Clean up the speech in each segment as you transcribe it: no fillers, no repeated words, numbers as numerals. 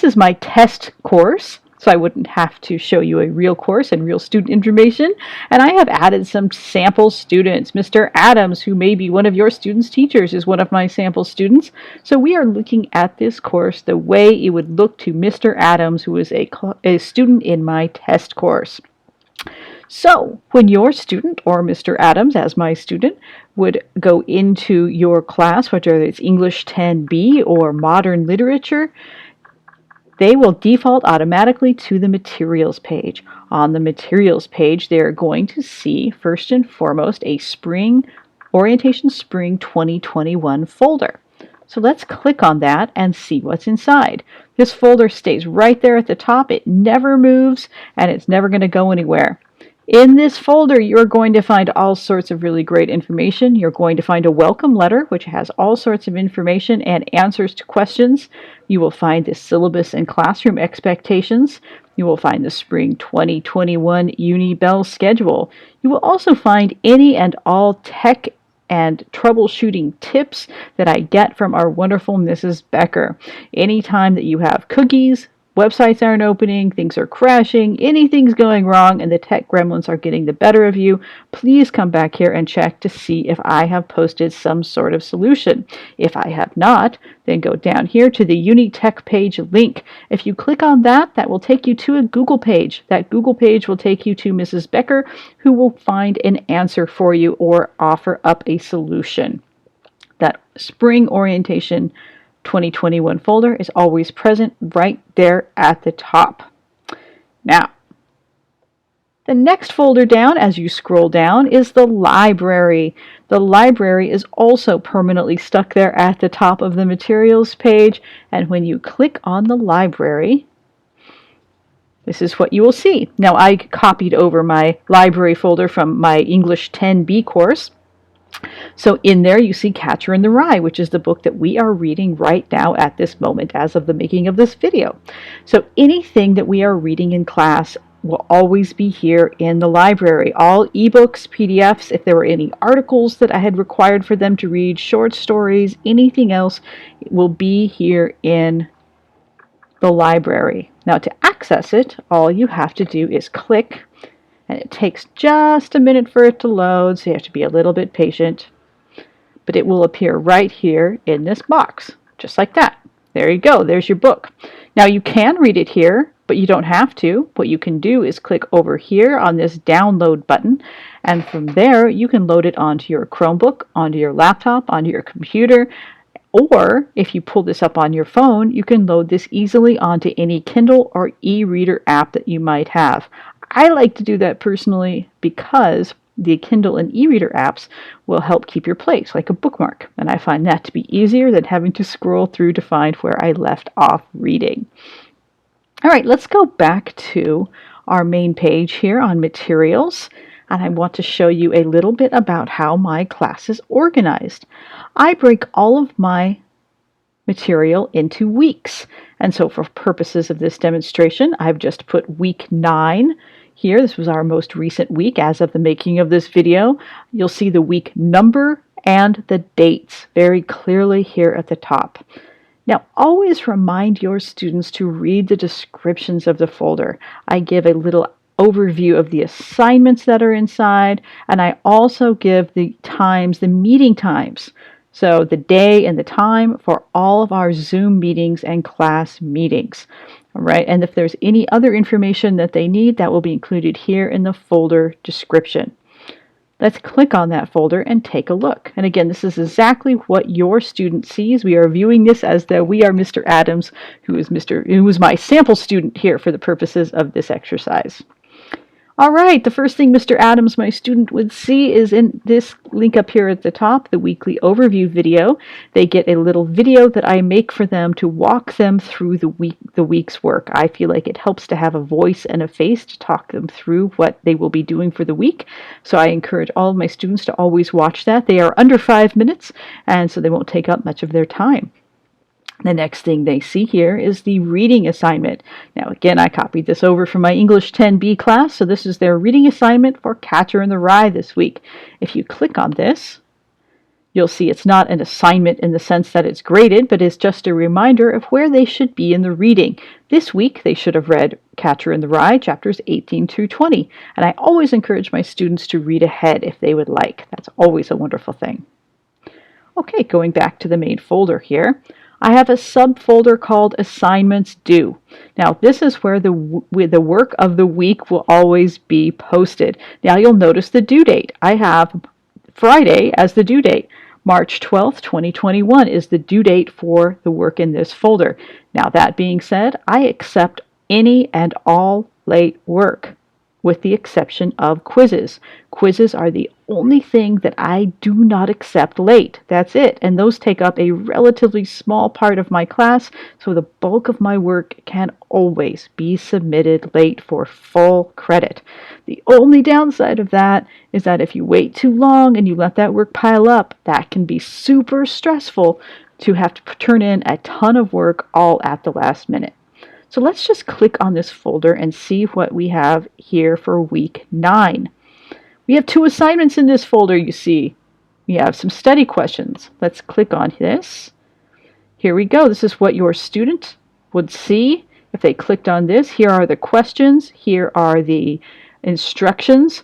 This is my test course, so I wouldn't have to show you a real course and real student information. And I have added some sample students. Mr. Adams, who may be one of your students' teachers, is one of my sample students. So we are looking at this course the way it would look to Mr. Adams, who is a student in my test course. So when your student, or Mr. Adams as my student, would go into your class, whether it's English 10B or Modern Literature, they will default automatically to the materials page. On the materials page, they're going to see, first and foremost, a Orientation Spring 2021 folder. So let's click on that and see what's inside. This folder stays right there at the top. It never moves, and it's never going to go anywhere. In this folder, you're going to find all sorts of really great information. You're going to find a welcome letter, which has all sorts of information and answers to questions. You will find the syllabus and classroom expectations. You will find the Spring 2021 Uni Bell schedule. You will also find any and all tech and troubleshooting tips that I get from our wonderful Mrs. Becker. Anytime that you have cookies, websites aren't opening, things are crashing, anything's going wrong, and the tech gremlins are getting the better of you, please come back here and check to see if I have posted some sort of solution. If I have not, then go down here to the Uni Tech page link. If you click on that, that will take you to a Google page. That Google page will take you to Mrs. Becker, who will find an answer for you or offer up a solution. That Spring Orientation 2021 folder is always present right there at the top. Now, the next folder down, as you scroll down, is the library. The library is also permanently stuck there at the top of the materials page, and when you click on the library, this is what you will see. Now, I copied over my library folder from my English 10B course. So in there you see Catcher in the Rye, which is the book that we are reading right now at this moment as of the making of this video. So anything that we are reading in class will always be here in the library. All ebooks, PDFs, if there were any articles that I had required for them to read, short stories, anything else, will be here in the library. Now to access it, all you have to do is click, and it takes just a minute for it to load, so you have to be a little bit patient. But it will appear right here in this box, just like that. There you go, there's your book. Now you can read it here, but you don't have to. What you can do is click over here on this download button, and from there you can load it onto your Chromebook, onto your laptop, onto your computer, or if you pull this up on your phone, you can load this easily onto any Kindle or e-reader app that you might have. I like to do that personally because the Kindle and e-reader apps will help keep your place, like a bookmark, and I find that to be easier than having to scroll through to find where I left off reading. All right, let's go back to our main page here on materials, and I want to show you a little bit about how my class is organized. I break all of my material into weeks, and so for purposes of this demonstration, I've just put week 9 here. This was our most recent week as of the making of this video. You'll see the week number and the dates very clearly here at the top. Now, always remind your students to read the descriptions of the folder. I give a little overview of the assignments that are inside, and I also give the times, the meeting times. So the day and the time for all of our Zoom meetings and class meetings. All right, and if there's any other information that they need, that will be included here in the folder description. Let's click on that folder and take a look. And again, this is exactly what your student sees. We are viewing this as though we are Mr. Adams, who is my sample student here for the purposes of this exercise. All right, the first thing Mr. Adams, my student, would see is in this link up here at the top, the weekly overview video. They get a little video that I make for them to walk them through the week's work. I feel like it helps to have a voice and a face to talk them through what they will be doing for the week. So I encourage all of my students to always watch that. They are under 5 minutes, and so they won't take up much of their time. The next thing they see here is the reading assignment. Now again, I copied this over from my English 10B class, so this is their reading assignment for Catcher in the Rye this week. If you click on this, You'll see it's not an assignment in the sense that it's graded, but it's just a reminder of where they should be in the reading. This week, they should have read Catcher in the Rye, chapters 18 through 20. And I always encourage my students to read ahead if they would like. That's always a wonderful thing. Okay, going back to the main folder here, I have a subfolder called Assignments Due. Now, this is where the work of the week will always be posted. Now, you'll notice the due date. I have Friday as the due date. March 12th, 2021 is the due date for the work in this folder. Now, that being said, I accept any and all late work, with the exception of quizzes. Quizzes are the only thing that I do not accept late. That's it. And those take up a relatively small part of my class, so the bulk of my work can always be submitted late for full credit. The only downside of that is that if you wait too long and you let that work pile up, that can be super stressful to have to turn in a ton of work all at the last minute. So let's just click on this folder and see what we have here for week 9. We have 2 assignments in this folder, you see. We have some study questions. Let's click on this. Here we go. This is what your student would see if they clicked on this. Here are the questions. Here are the instructions.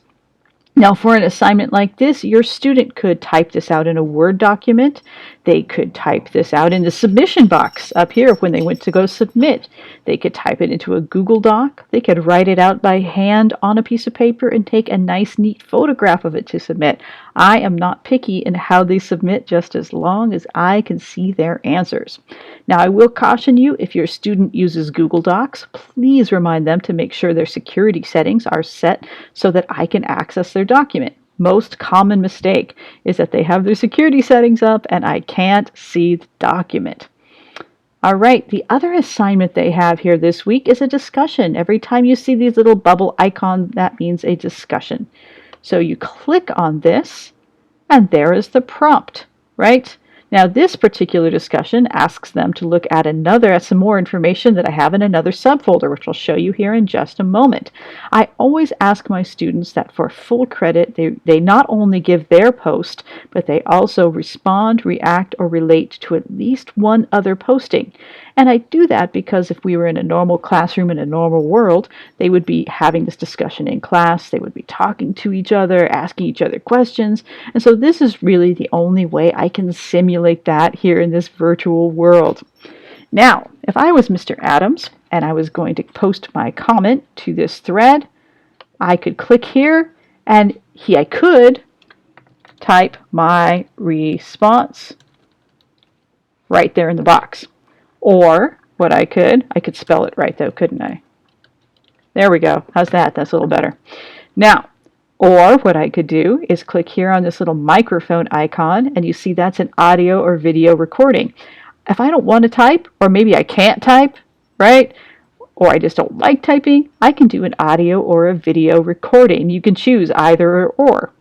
Now, for an assignment like this, your student could type this out in a Word document. They could type this out in the submission box up here when they went to go submit. They could type it into a Google Doc. They could write it out by hand on a piece of paper and take a nice, neat photograph of it to submit. I am not picky in how they submit, just as long as I can see their answers. Now, I will caution you, if your student uses Google Docs, please remind them to make sure their security settings are set so that I can access their document. Most common mistake is that they have their security settings up and I can't see the document. All right, the other assignment they have here this week is a discussion. Every time you see these little bubble icons, that means a discussion. So you click on this, and there is the prompt, right? Now, this particular discussion asks them to look at some more information that I have in another subfolder, which I'll show you here in just a moment. I always ask my students that for full credit, they not only give their post, but they also respond, react, or relate to at least one other posting. And I do that because if we were in a normal classroom in a normal world, they would be having this discussion in class, they would be talking to each other, asking each other questions, and so this is really the only way I can simulate that here in this virtual world. Now, if I was Mr. Adams and I was going to post my comment to this thread, I could click here and I could type my response right there in the box. Or what I could spell it right though, couldn't I? There we go. How's that? That's a little better. Now, or what I could do is click here on this little microphone icon, and you see that's an audio or video recording. If I don't want to type, or maybe I can't type, right? Or I just don't like typing, I can do an audio or a video recording. You can choose either or.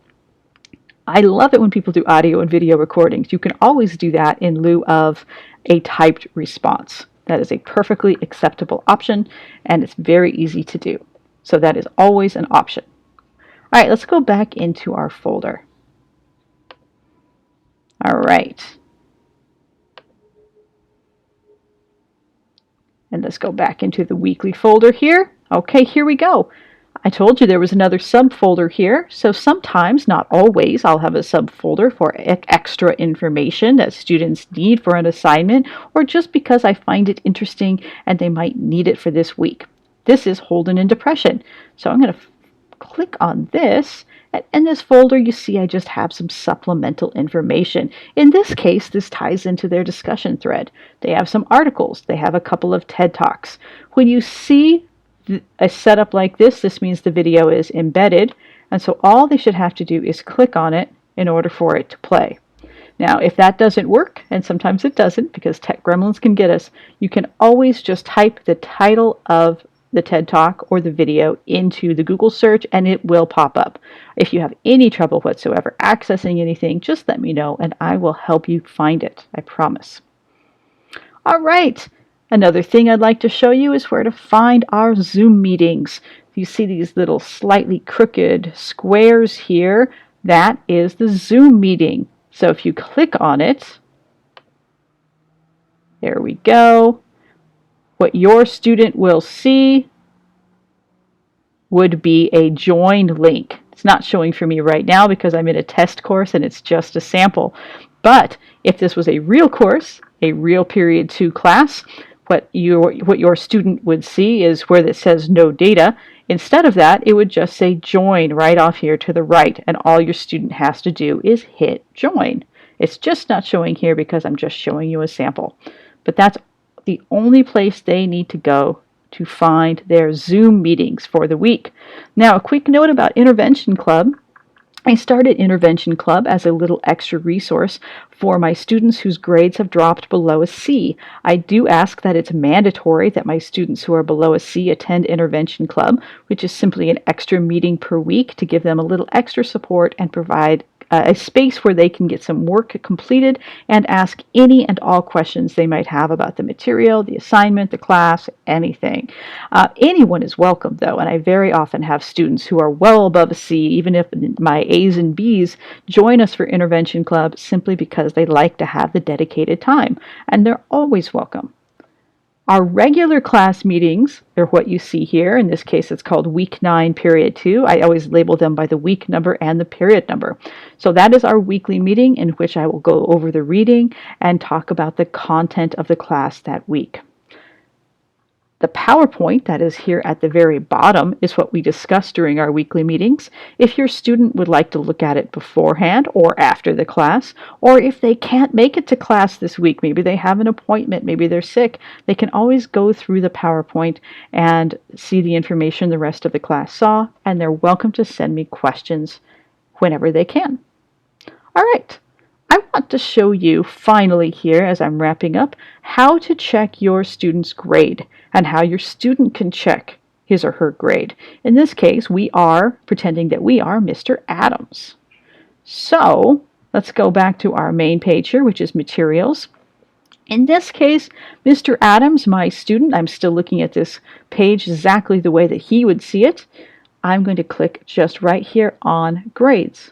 I love it when people do audio and video recordings. You can always do that in lieu of a typed response. That is a perfectly acceptable option, and it's very easy to do. So that is always an option. All right, let's go back into our folder. All right. And let's go back into the weekly folder here. Okay, here we go. I told you there was another subfolder here, so sometimes, not always, I'll have a subfolder for extra information that students need for an assignment, or just because I find it interesting and they might need it for this week. This is Holden and Depression. So I'm going to click on this, and in this folder you see I just have some supplemental information. In this case, this ties into their discussion thread. They have some articles. They have a couple of TED Talks. When you see a setup like this means the video is embedded, and so all they should have to do is click on it in order for it to play. Now, if that doesn't work, and sometimes it doesn't because tech gremlins can get us, you can always just type the title of the TED Talk or the video into the Google search and it will pop up. If you have any trouble whatsoever accessing anything, just let me know and I will help you find it, I promise. All right. Another thing I'd like to show you is where to find our Zoom meetings. You see these little slightly crooked squares here. That is the Zoom meeting So if you click on it, there we go. What your student will see would be a joined link. It's not showing for me right now because I'm in a test course and it's just a sample. But if this was a real course, a real period 2 class, what your student would see is where it says no data. Instead of that, it would just say join right off here to the right, and all your student has to do is hit join. It's just not showing here because I'm just showing you a sample. But that's the only place they need to go to find their Zoom meetings for the week. Now, a quick note about Intervention Club. I started Intervention Club as a little extra resource for my students whose grades have dropped below a C. I do ask that it's mandatory that my students who are below a C attend Intervention Club, which is simply an extra meeting per week to give them a little extra support and provide a space where they can get some work completed and ask any and all questions they might have about the material, the assignment, the class, anything. Anyone is welcome, though, and I very often have students who are well above a C, even if my A's and B's, join us for Intervention Club simply because they like to have the dedicated time, and they're always welcome. Our regular class meetings are what you see here. In this case, it's called Week 9, Period 2. I always label them by the week number and the period number. So that is our weekly meeting in which I will go over the reading and talk about the content of the class that week. The PowerPoint that is here at the very bottom is what we discuss during our weekly meetings. If your student would like to look at it beforehand or after the class, or if they can't make it to class this week, maybe they have an appointment, maybe they're sick, they can always go through the PowerPoint and see the information the rest of the class saw, and they're welcome to send me questions whenever they can. All right. I want to show you finally here, as I'm wrapping up, how to check your student's grade and how your student can check his or her grade. In this case, we are pretending that we are Mr. Adams. So let's go back to our main page here, which is materials. In this case, Mr. Adams, my student, I'm still looking at this page exactly the way that he would see it. I'm going to click just right here on grades.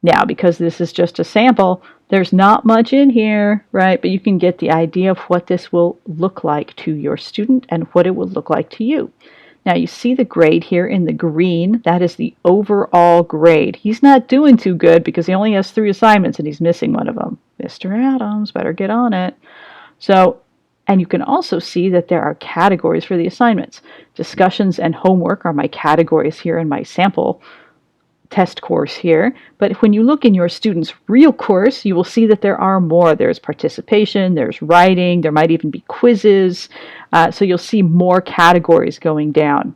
Now, because this is just a sample, there's not much in here, right? But you can get the idea of what this will look like to your student and what it will look like to you. Now, you see the grade here in the green. That is the overall grade. He's not doing too good because he only has 3 assignments and he's missing one of them. Mr. Adams, better get on it. So, and you can also see that there are categories for the assignments. Discussions and homework are my categories here in my sample test course here, but when you look in your student's real course, you will see that there are more. There's participation, there's writing, there might even be quizzes, so you'll see more categories going down.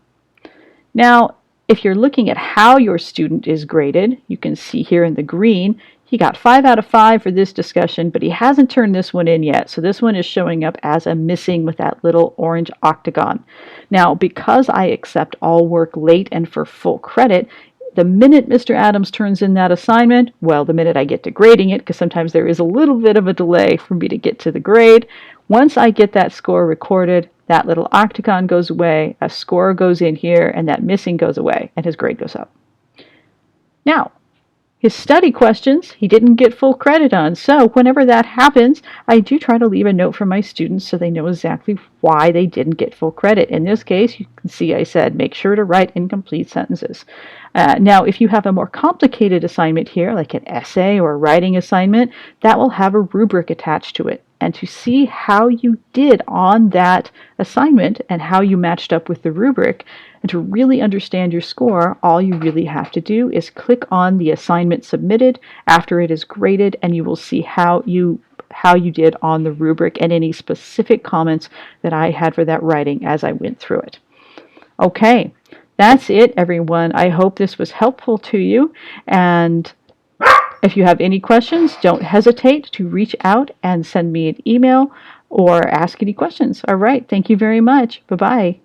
Now, if you're looking at how your student is graded, you can see here in the green, he got 5 out of 5 for this discussion, but he hasn't turned this one in yet, so this one is showing up as a missing with that little orange octagon. Now, because I accept all work late and for full credit, the minute Mr. Adams turns in that assignment, well, the minute I get to grading it, because sometimes there is a little bit of a delay for me to get to the grade, once I get that score recorded, that little octagon goes away, a score goes in here, and that missing goes away, and his grade goes up. Now, his study questions, he didn't get full credit on, so whenever that happens, I do try to leave a note for my students so they know exactly why they didn't get full credit. In this case, you can see I said, make sure to write incomplete sentences. Now, if you have a more complicated assignment here, like an essay or a writing assignment, that will have a rubric attached to it. And to see how you did on that assignment and how you matched up with the rubric, and to really understand your score, all you really have to do is click on the assignment submitted after it is graded, and you will see how you did on the rubric and any specific comments that I had for that writing as I went through it. Okay, that's it, everyone. I hope this was helpful to you, and if you have any questions, don't hesitate to reach out and send me an email or ask any questions. All right, thank you very much. Bye-bye.